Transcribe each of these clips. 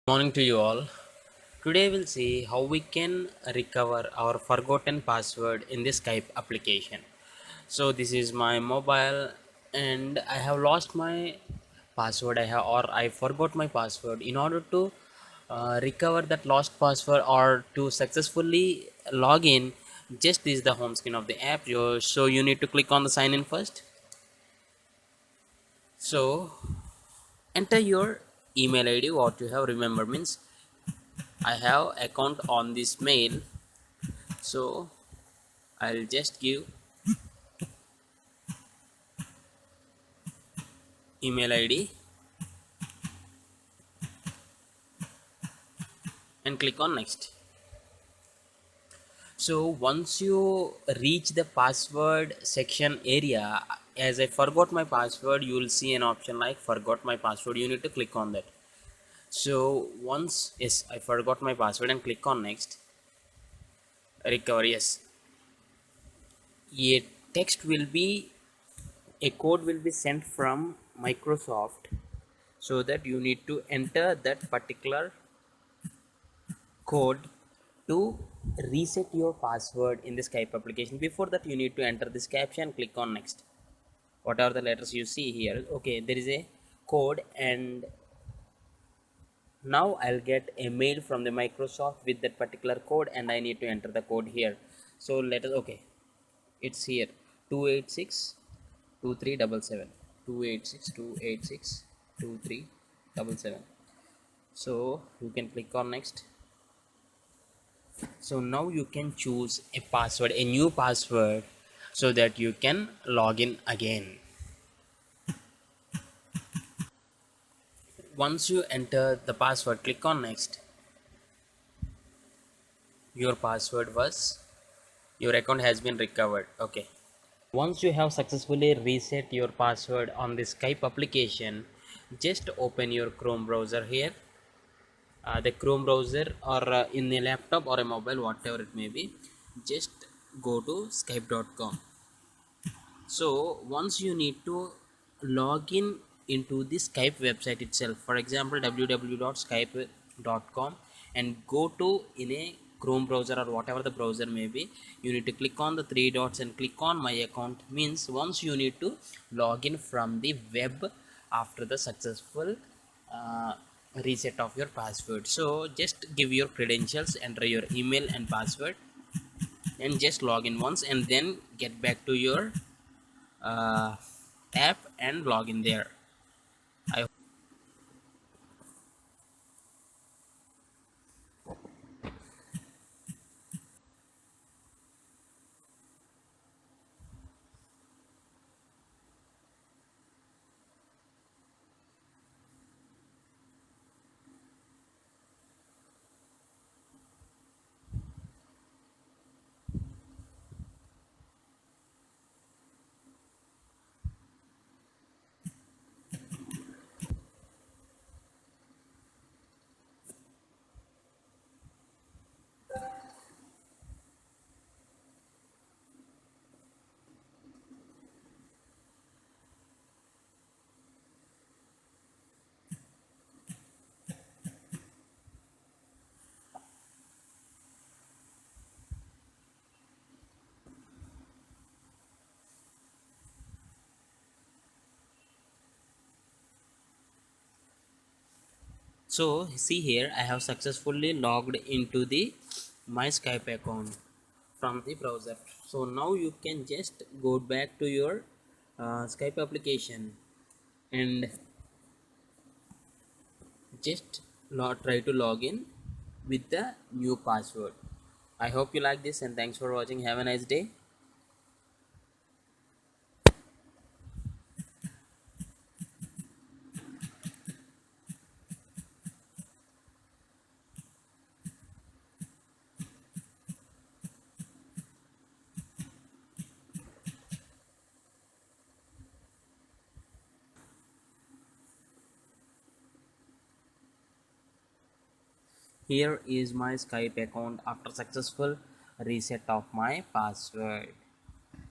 Morning to you all. Today we'll see how we can recover our forgotten password in the Skype application. So this is my mobile and I have lost my password I forgot my password. In order to recover that lost password or to successfully log in, just this is the home screen of the app. So you need to click on the sign in first. So enter your email ID. What you have remember means I have account on this mail, so I'll just give email ID and click on next. So once you reach the password section area, as I forgot my password, you will see an option like forgot my password. You need to click on that. So once yes, I forgot my password and click on next. Recover, yes. A text will be a code will be sent from Microsoft, so that you need to enter that particular code to reset your password in the Skype application. Before that, you need to enter this caption, click on next. What are the letters you see here? Okay, there is a code, and now I'll get a mail from the Microsoft with that particular code, and I need to enter the code here. So let us, okay, it's here, 286 2377 286 286 2377. So you can click on next. So now you can choose a new password, so that you can log in again. Once you enter the password, click on next. Your password was, your account has been recovered. Okay, once you have successfully reset your password on the Skype application, just open your Chrome browser here. The Chrome browser, or in a laptop or a mobile, whatever it may be, just go to skype.com. So once you need to log in into the Skype website itself, for example www.skype.com, and go to in a Chrome browser or whatever the browser may be, you need to click on the three dots and click on my account. Means once you need to log in from the web after the successful uh, reset of your password. So just give your credentials, enter your email and password, and just log in once, and then get back to your uh, app and log in there. I So see here, I have successfully logged into the my Skype account from the browser. So now you can just go back to your Skype application and just try to log in with the new password. I hope you like this, and thanks for watching. Have a nice day. Here is my Skype account after successful reset of my password.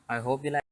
I hope you like.